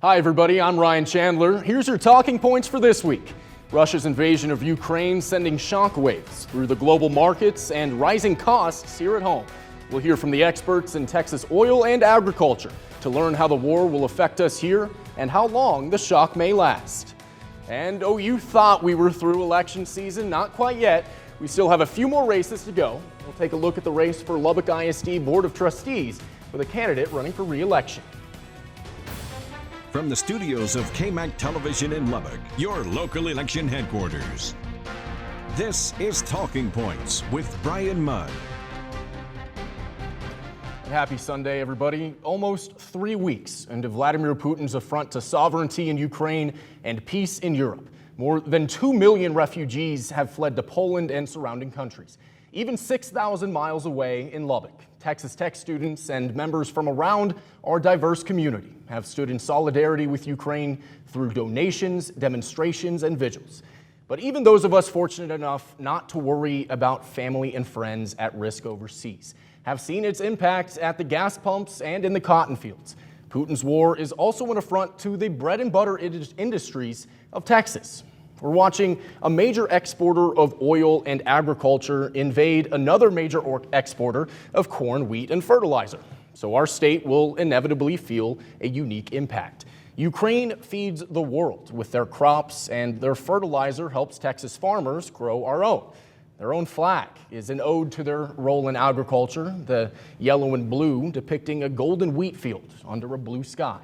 Hi everybody, I'm Ryan Chandler. Here's your talking points for this week. Russia's invasion of Ukraine sending shockwaves through the global markets and rising costs here at home. We'll hear from the experts in Texas oil and agriculture to learn how the war will affect us here and how long the shock may last. And oh, you thought we were through election season? Not quite yet. We still have a few more races to go. We'll take a look at the race for Lubbock ISD Board of Trustees with a candidate running for re-election. From the studios of KAMC Television in Lubbock, your local election headquarters. This is Talking Points with Bryan Mudd. Happy Sunday, everybody. Almost 3 weeks into Vladimir Putin's affront to sovereignty in Ukraine and peace in Europe. More than 2 million refugees have fled to Poland and surrounding countries. Even 6,000 miles away in Lubbock, Texas Tech students and members from around our diverse community have stood in solidarity with Ukraine through donations, demonstrations, and vigils. But even those of us fortunate enough not to worry about family and friends at risk overseas have seen its impact at the gas pumps and in the cotton fields. Putin's war is also an affront to the bread and butter industries of Texas. We're watching a major exporter of oil and agriculture invade another major exporter of corn, wheat, and fertilizer. So our state will inevitably feel a unique impact. Ukraine feeds the world with their crops, and their fertilizer helps Texas farmers grow our own. Their own flag is an ode to their role in agriculture, the yellow and blue depicting a golden wheat field under a blue sky.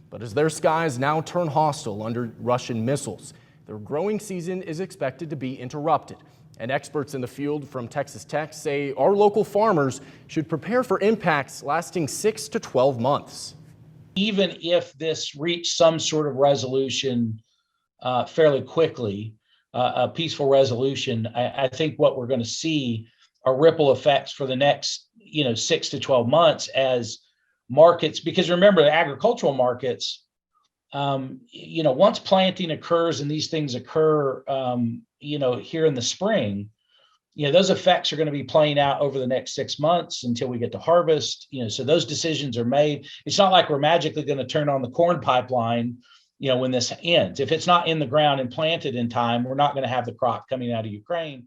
But as their skies now turn hostile under Russian missiles, their growing season is expected to be interrupted. And experts in the field from Texas Tech say our local farmers should prepare for impacts lasting 6 to 12 months. Even if this reached some sort of resolution fairly quickly, a peaceful resolution, I think what we're going to see are ripple effects for the next 6 to 12 months as markets, because remember the agricultural markets, once planting occurs and these things occur, here in the spring, those effects are going to be playing out over the next 6 months until we get to harvest. So those decisions are made. It's not like we're magically going to turn on the corn pipeline, when this ends. If it's not in the ground and planted in time, we're not going to have the crop coming out of Ukraine.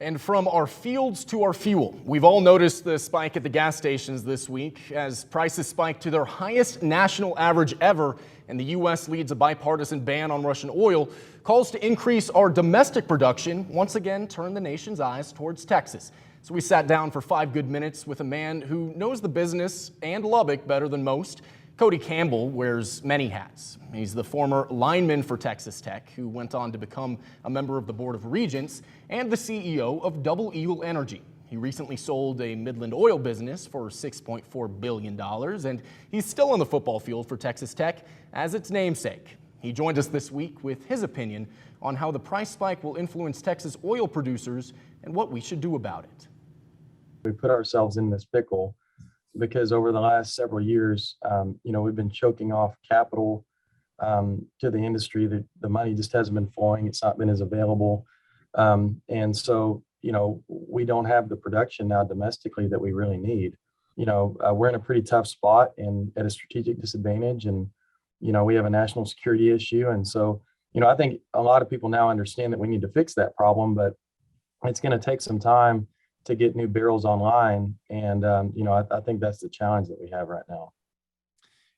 And from our fields to our fuel, we've all noticed the spike at the gas stations this week as prices spiked to their highest national average ever, and the U.S. leads a bipartisan ban on Russian oil. Calls to increase our domestic production once again turn the nation's eyes towards Texas. So we sat down for 5 good minutes with a man who knows the business and Lubbock better than most. Cody Campbell wears many hats. He's the former lineman for Texas Tech, who went on to become a member of the Board of Regents and the CEO of Double Eagle Energy. He recently sold a Midland oil business for $6.4 billion, and he's still on the football field for Texas Tech as its namesake. He joined us this week with his opinion on how the price spike will influence Texas oil producers and what we should do about it. We put ourselves in this pickle because over the last several years, we've been choking off capital to the industry. The money just hasn't been flowing. It's not been as available. And so, we don't have the production now domestically that we really need. We're in a pretty tough spot and at a strategic disadvantage. And, we have a national security issue. And so, I think a lot of people now understand that we need to fix that problem, but it's going to take some time to get new barrels online. And, I think that's the challenge that we have right now.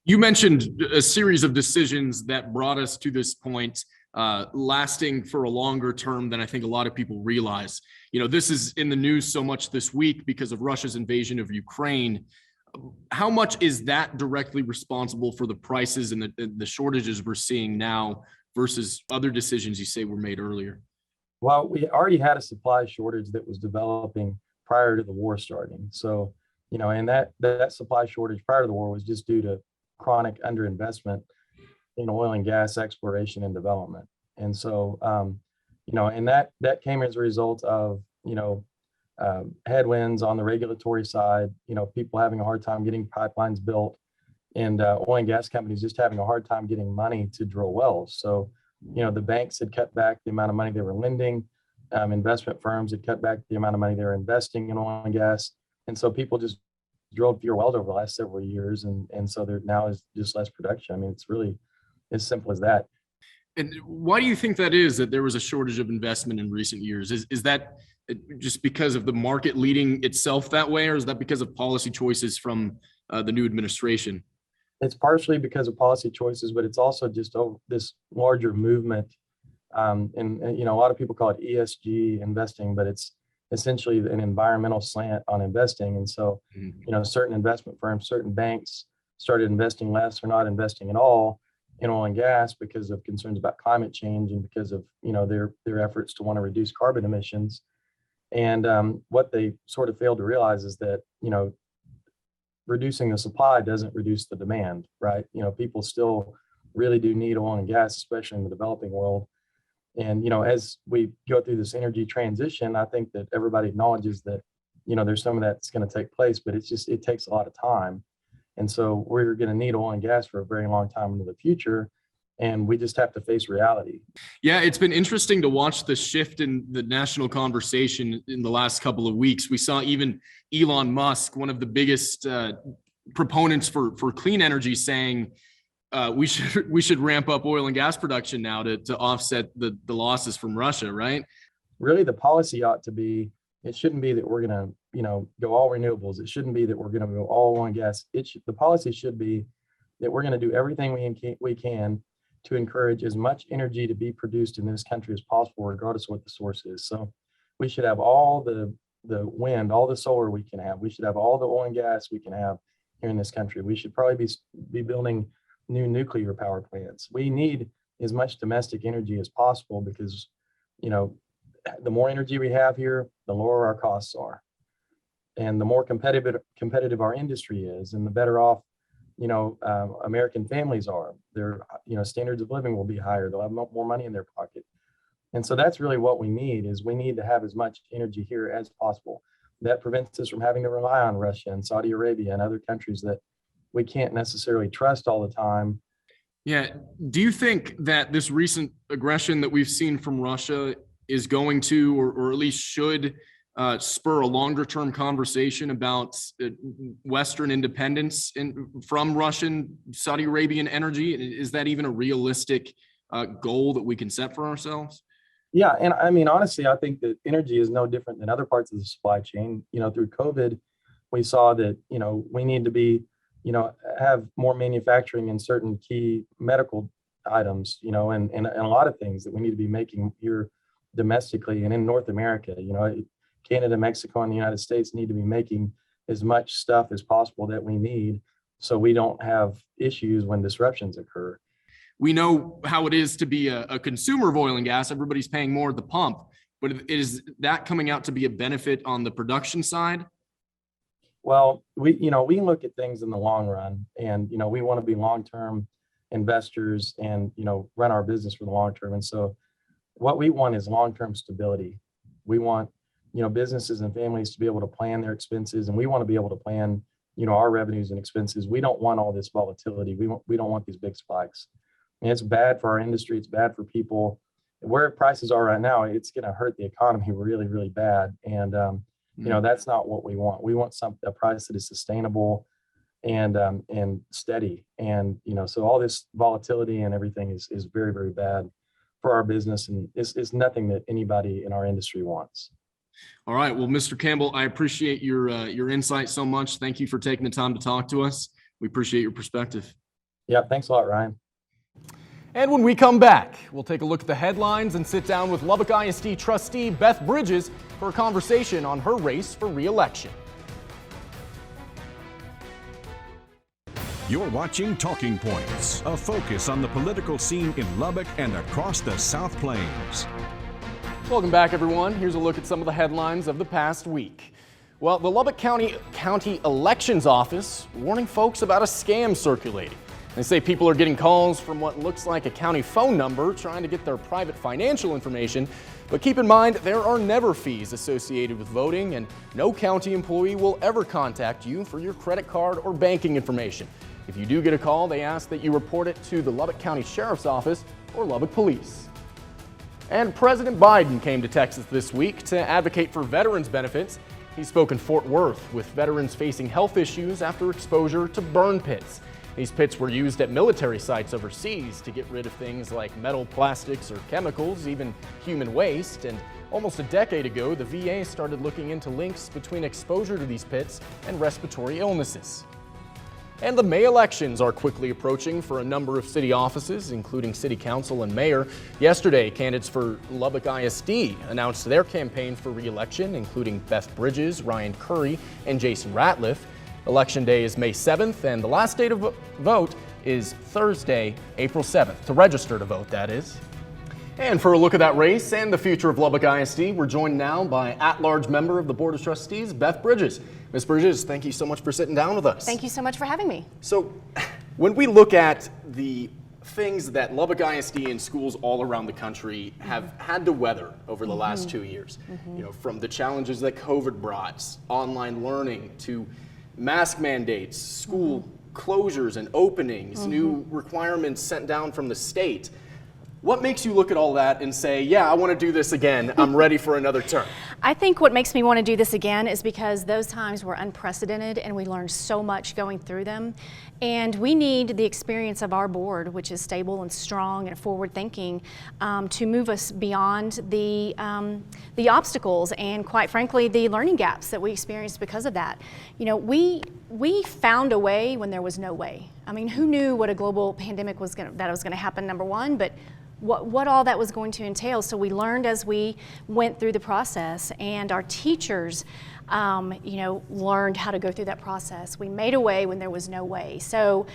You mentioned a series of decisions that brought us to this point, lasting for a longer term than I think a lot of people realize. This is in the news so much this week because of Russia's invasion of Ukraine. How much is that directly responsible for the prices and the shortages we're seeing now versus other decisions you say were made earlier? Well, we already had a supply shortage that was developing prior to the war starting. So, and that supply shortage prior to the war was just due to chronic underinvestment in oil and gas exploration and development. And so, and that came as a result of, headwinds on the regulatory side, people having a hard time getting pipelines built and oil and gas companies just having a hard time getting money to drill wells. So, the banks had cut back the amount of money they were lending. Investment firms had cut back the amount of money they were investing in oil and gas. And so people just drilled fewer wells over the last several years, and so there now is just less production. I mean, it's really as simple as that. And why do you think that is, that there was a shortage of investment in recent years? Is that just because of the market leading itself that way, or is that because of policy choices from the new administration? It's partially because of policy choices, but it's also just this larger movement. And a lot of people call it ESG investing, but it's essentially an environmental slant on investing. And so, certain investment firms, certain banks started investing less or not investing at all in oil and gas because of concerns about climate change and because of, their efforts to want to reduce carbon emissions. And what they sort of failed to realize is that, reducing the supply doesn't reduce the demand, right? People still really do need oil and gas, especially in the developing world. And, as we go through this energy transition, I think that everybody acknowledges that, there's some of that's going to take place, but it takes a lot of time. And so we're going to need oil and gas for a very long time into the future. And we just have to face reality. Yeah, it's been interesting to watch the shift in the national conversation in the last couple of weeks. We saw even Elon Musk, one of the biggest proponents for clean energy, saying we should ramp up oil and gas production now to offset the losses from Russia, right? Really, the policy ought to be, it shouldn't be that we're going to, go all renewables. It shouldn't be that we're going to go all oil and gas. The policy should be that we're going to do everything we can to encourage as much energy to be produced in this country as possible, regardless of what the source is. So we should have all the wind, all the solar we can have. We should have all the oil and gas we can have here in this country. We should probably be building new nuclear power plants. We need as much domestic energy as possible because, the more energy we have here, the lower our costs are. And the more competitive our industry is, and the better off American families are. Their standards of living will be higher. They'll have more money in their pocket. And so that's really what we need to have as much energy here as possible. That prevents us from having to rely on Russia and Saudi Arabia and other countries that we can't necessarily trust all the time. Yeah. Do you think that this recent aggression that we've seen from Russia is going to, or at least should, spur a longer term conversation about Western independence from Russian, Saudi Arabian energy? Is that even a realistic goal that we can set for ourselves? Yeah. And I mean, honestly, I think that energy is no different than other parts of the supply chain. Through COVID, we saw that, we need to be, have more manufacturing in certain key medical items, and a lot of things that we need to be making here domestically and in North America. Canada, Mexico, and the United States need to be making as much stuff as possible that we need so we don't have issues when disruptions occur. We know how it is to be a consumer of oil and gas. Everybody's paying more at the pump, but is that coming out to be a benefit on the production side? Well, we look at things in the long run, and, we want to be long-term investors and, run our business for the long term. And so what we want is long-term stability. We want, businesses and families to be able to plan their expenses, and we want to be able to plan, our revenues and expenses. We don't want all this volatility. We don't want these big spikes. And it's bad for our industry. It's bad for people. Where prices are right now, it's going to hurt the economy really, really bad. And, that's not what we want. We want a price that is sustainable and steady. And, so all this volatility and everything is very, very bad for our business. And it's nothing that anybody in our industry wants. All right. Well, Mr. Campbell, I appreciate your insight so much. Thank you for taking the time to talk to us. We appreciate your perspective. Yeah. Thanks a lot, Ryan. And when we come back, we'll take a look at the headlines and sit down with Lubbock ISD trustee Beth Bridges for a conversation on her race for re-election. You're watching Talking Points, a focus on the political scene in Lubbock and across the South Plains. Welcome back, everyone. Here's a look at some of the headlines of the past week. Well, the Lubbock County Elections Office warning folks about a scam circulating. They say people are getting calls from what looks like a county phone number trying to get their private financial information. But keep in mind, there are never fees associated with voting, and no county employee will ever contact you for your credit card or banking information. If you do get a call, they ask that you report it to the Lubbock County Sheriff's Office or Lubbock Police. And President Biden came to Texas this week to advocate for veterans benefits. He spoke in Fort Worth with veterans facing health issues after exposure to burn pits. These pits were used at military sites overseas to get rid of things like metal, plastics, or chemicals, even human waste. And almost a decade ago, the VA started looking into links between exposure to these pits and respiratory illnesses. And the May elections are quickly approaching for a number of city offices, including city council and mayor. Yesterday, candidates for Lubbock ISD announced their campaign for re-election, including Beth Bridges, Ryan Curry, and Jason Ratliff. Election day is May 7th, and the last day to vote is Thursday, April 7th. To register to vote, that is. And for a look at that race and the future of Lubbock ISD, we're joined now by at-large member of the Board of Trustees, Beth Bridges. Ms. Bridges, thank you so much for sitting down with us. Thank you so much for having me. So, when we look at the things that Lubbock ISD and schools all around the country have had to weather over the last 2 years, you know, from the challenges that COVID brought, online learning, to mask mandates, school closures and openings, new requirements sent down from the state. What makes you look at all that and say, yeah, I want to do this again, I'm ready for another term? I think what makes me want to do this again is because those times were unprecedented and we learned so much going through them. And we need the experience of our board, which is stable and strong and forward-thinking, to move us beyond the obstacles and, quite frankly, the learning gaps that we experienced because of that. You know, we found a way when there was no way. I mean, who knew what a global pandemic was going to happen, number one, but what all that was going to entail. So we learned as we went through the process, and our teachers learned how to go through that process. We made a way when there was no way. So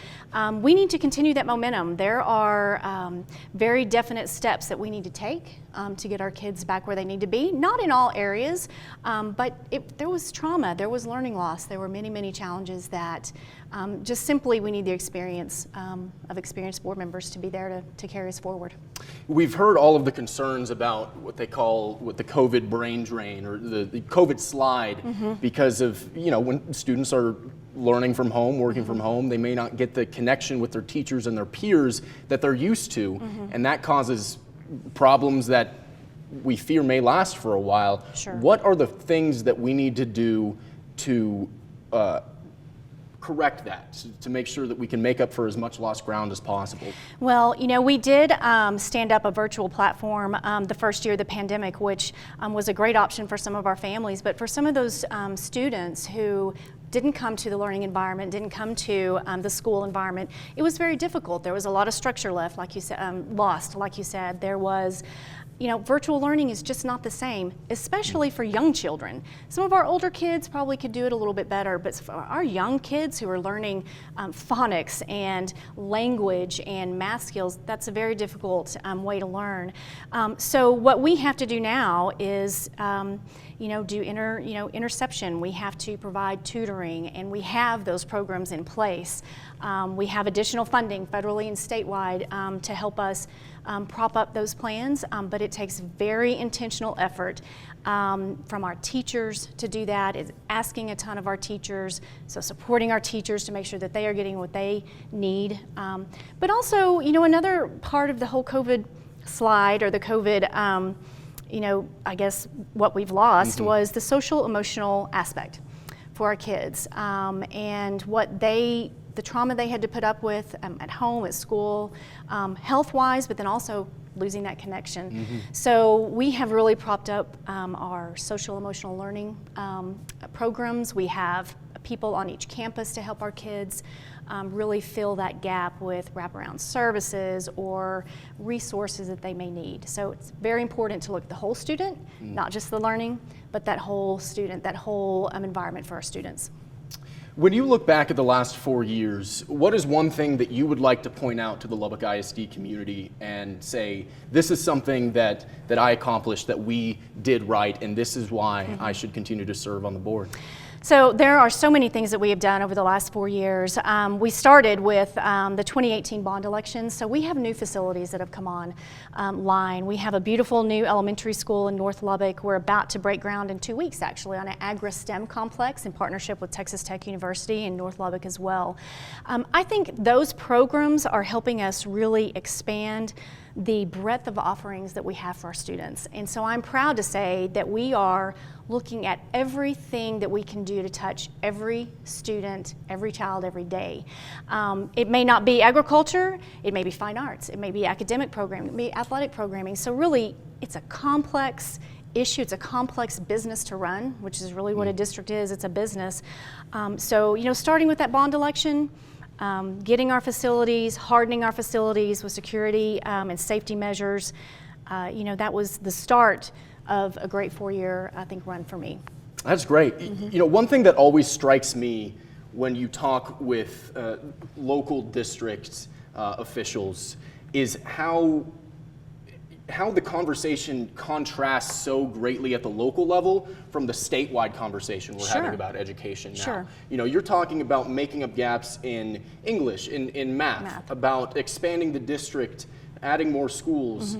we need to continue that momentum. There are very definite steps that we need to take to get our kids back where they need to be. Not in all areas, but there was trauma, there was learning loss, there were many, many challenges that just simply we need the experience of experienced board members to be there to carry us forward. We've heard all of the concerns about what they call the COVID brain drain or the COVID slide because of, you know, when students are learning from home, working from home, they may not get the connection with their teachers and their peers that they're used to, and that causes problems that we fear may last for a while. Sure. What are the things that we need to do to correct that, to make sure that we can make up for as much lost ground as possible? Well, you know, we did stand up a virtual platform the first year of the pandemic, which was a great option for some of our families, but for some of those students who didn't come to the learning environment, didn't come to the school environment, it was very difficult. There was a lot of structure left, like you said, lost, like you said. There was, you know, virtual learning is just not the same, especially for young children. Some of our older kids probably could do it a little bit better, but for our young kids who are learning phonics and language and math skills, that's a very difficult way to learn. So what we have to do now is do interception. We have to provide tutoring, and we have those programs in place. We have additional funding, federally and statewide, to help us prop up those plans, but it takes very intentional effort from our teachers to do that. It's asking a ton of our teachers, so supporting our teachers to make sure that they are getting what they need. But also, you know, another part of the whole COVID slide or the COVID I guess what we've lost was the social emotional aspect for our kids, and the trauma they had to put up with at home, at school, health-wise, but then also losing that connection. So we have really propped up our social emotional learning programs. We have people on each campus to help our kids really fill that gap with wraparound services or resources that they may need. So it's very important to look at the whole student, not just the learning, but that whole student, that whole environment for our students. When you look back at the last 4 years, what is one thing that you would like to point out to the Lubbock ISD community and say, this is something that I accomplished, that we did right, and this is why I should continue to serve on the board? So there are so many things that we have done over the last 4 years. We started with the 2018 bond elections, so we have new facilities that have come on line. We have a beautiful new elementary school in North Lubbock. We're about to break ground in 2 weeks, actually, on an agri-STEM complex in partnership with Texas Tech University in North Lubbock as well. I think those programs are helping us really expand the breadth of offerings that we have for our students. And so I'm proud to say that we are looking at everything that we can do to touch every student, every child, every day. It may not be agriculture, it may be fine arts, it may be academic programming, it may be athletic programming. So really, it's a complex issue, it's a complex business to run, which is really what a district is, it's a business. So, starting with that bond election, getting our facilities, hardening our facilities with security and safety measures, that was the start of a great 4-year, I think, run for me. That's great. One thing that always strikes me when you talk with local district officials is how the conversation contrasts so greatly at the local level from the statewide conversation we're having about education now. Sure. You're talking about making up gaps in English, in math, about expanding the district, adding more schools.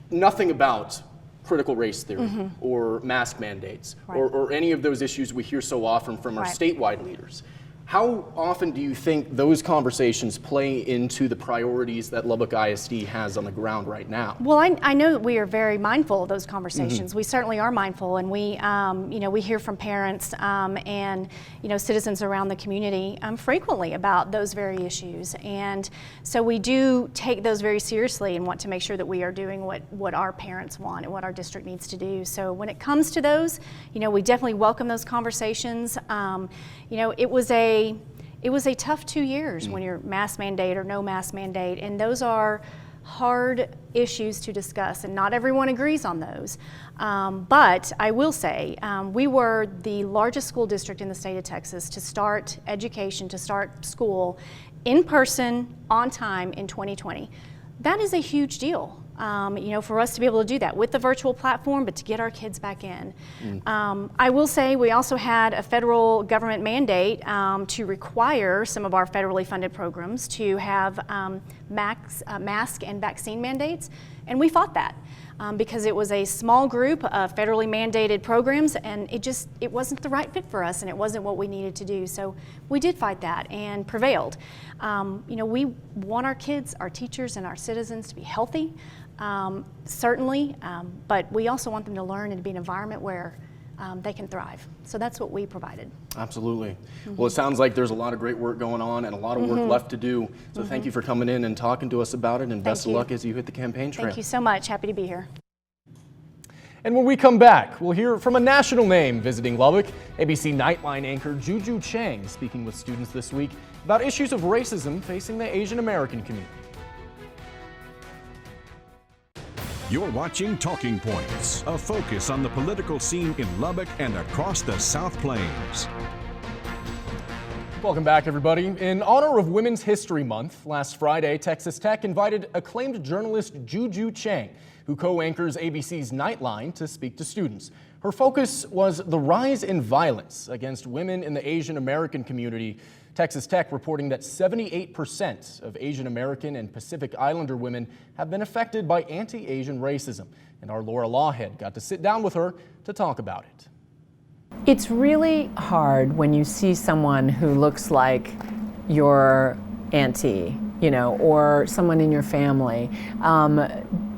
Nothing about critical race theory or mask mandates or any of those issues we hear so often from our statewide leaders. How often do you think those conversations play into the priorities that Lubbock ISD has on the ground right now? Well, I know that we are very mindful of those conversations. We certainly are mindful, and we hear from parents and citizens around the community frequently about those very issues, and so we do take those very seriously and want to make sure that we are doing what our parents want and what our district needs to do. So when it comes to those, we definitely welcome those conversations. It was a tough 2 years when you're mask mandate or no mask mandate, and those are hard issues to discuss, and not everyone agrees on those. But I will say, we were the largest school district in the state of Texas to start education, to start school in person, on time in 2020. That is a huge deal. For us to be able to do that with the virtual platform, but to get our kids back in. I will say we also had a federal government mandate to require some of our federally funded programs to have mask and vaccine mandates, and we fought that because it was a small group of federally mandated programs, and it wasn't the right fit for us, and it wasn't what we needed to do. So we did fight that and prevailed. We want our kids, our teachers, and our citizens to be healthy. Certainly, but we also want them to learn and to be an environment where they can thrive. So that's what we provided. Absolutely. Well, it sounds like there's a lot of great work going on and a lot of work left to do. So thank you for coming in and talking to us about it, and best of luck as you hit the campaign trail. Thank you so much. Happy to be here. And when we come back, we'll hear from a national name visiting Lubbock, ABC Nightline anchor Juju Chang, speaking with students this week about issues of racism facing the Asian American community. You're watching Talking Points, a focus on the political scene in Lubbock and across the South Plains. Welcome back, everybody. In honor of Women's History Month, last Friday, Texas Tech invited acclaimed journalist Juju Chang, who co-anchors ABC's Nightline, to speak to students. Her focus was the rise in violence against women in the Asian American community. Texas Tech reporting that 78% of Asian American and Pacific Islander women have been affected by anti-Asian racism. And our Laura Lawhead got to sit down with her to talk about it. It's really hard when you see someone who looks like your auntie, or someone in your family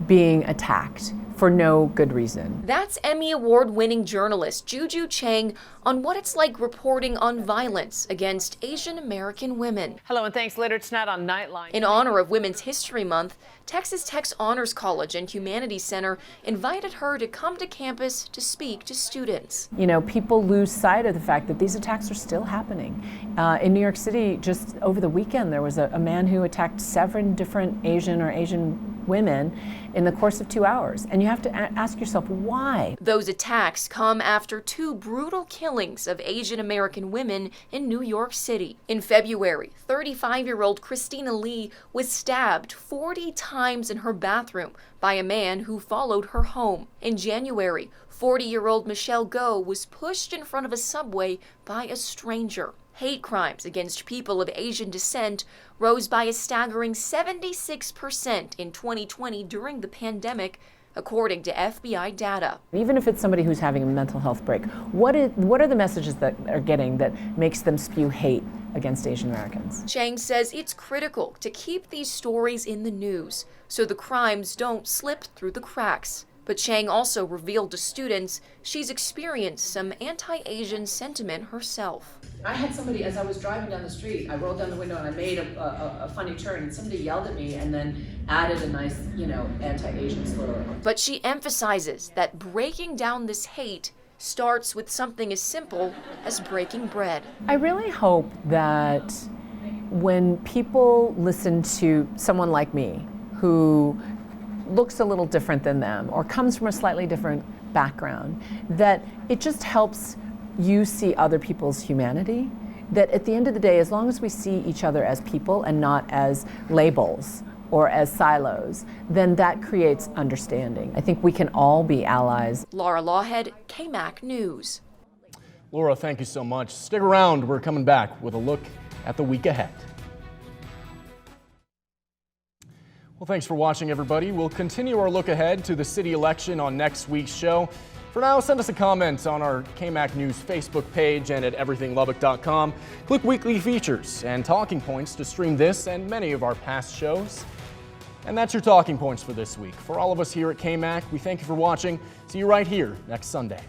being attacked for no good reason. That's Emmy Award-winning journalist Juju Chang on what it's like reporting on violence against Asian American women. Hello and thanks. Later tonight on Nightline. In honor of Women's History Month, Texas Tech's Honors College and Humanities Center invited her to come to campus to speak to students. People lose sight of the fact that these attacks are still happening. In New York City, just over the weekend, there was a man who attacked 7 different Asian women in the course of 2 hours. And you have to ask yourself, why? Those attacks come after 2 brutal killings of Asian American women in New York City. In February, 35-year-old Christina Lee was stabbed 40 times in her bathroom by a man who followed her home. In January, 40-year-old Michelle Goh was pushed in front of a subway by a stranger. Hate crimes against people of Asian descent rose by a staggering 76% in 2020 during the pandemic, according to FBI data. Even if it's somebody who's having a mental health break, what are the messages that they're getting that makes them spew hate against Asian Americans? Chang says it's critical to keep these stories in the news so the crimes don't slip through the cracks. But Chang also revealed to students she's experienced some anti-Asian sentiment herself. I had somebody, as I was driving down the street, I rolled down the window and I made a funny turn, and somebody yelled at me and then added a nice, anti-Asian slur. But she emphasizes that breaking down this hate starts with something as simple as breaking bread. I really hope that when people listen to someone like me, who looks a little different than them or comes from a slightly different background, that it just helps you see other people's humanity. That at the end of the day, as long as we see each other as people and not as labels or as silos, then that creates understanding. I think we can all be allies. Laura Lawhead, KAMC News. Laura, thank you so much. Stick around. We're coming back with a look at the week ahead. Well, thanks for watching, everybody. We'll continue our look ahead to the city election on next week's show. For now, send us a comment on our KAMC News Facebook page and at everythinglubbock.com. Click weekly features and talking points to stream this and many of our past shows. And that's your talking points for this week. For all of us here at KAMC, we thank you for watching. See you right here next Sunday.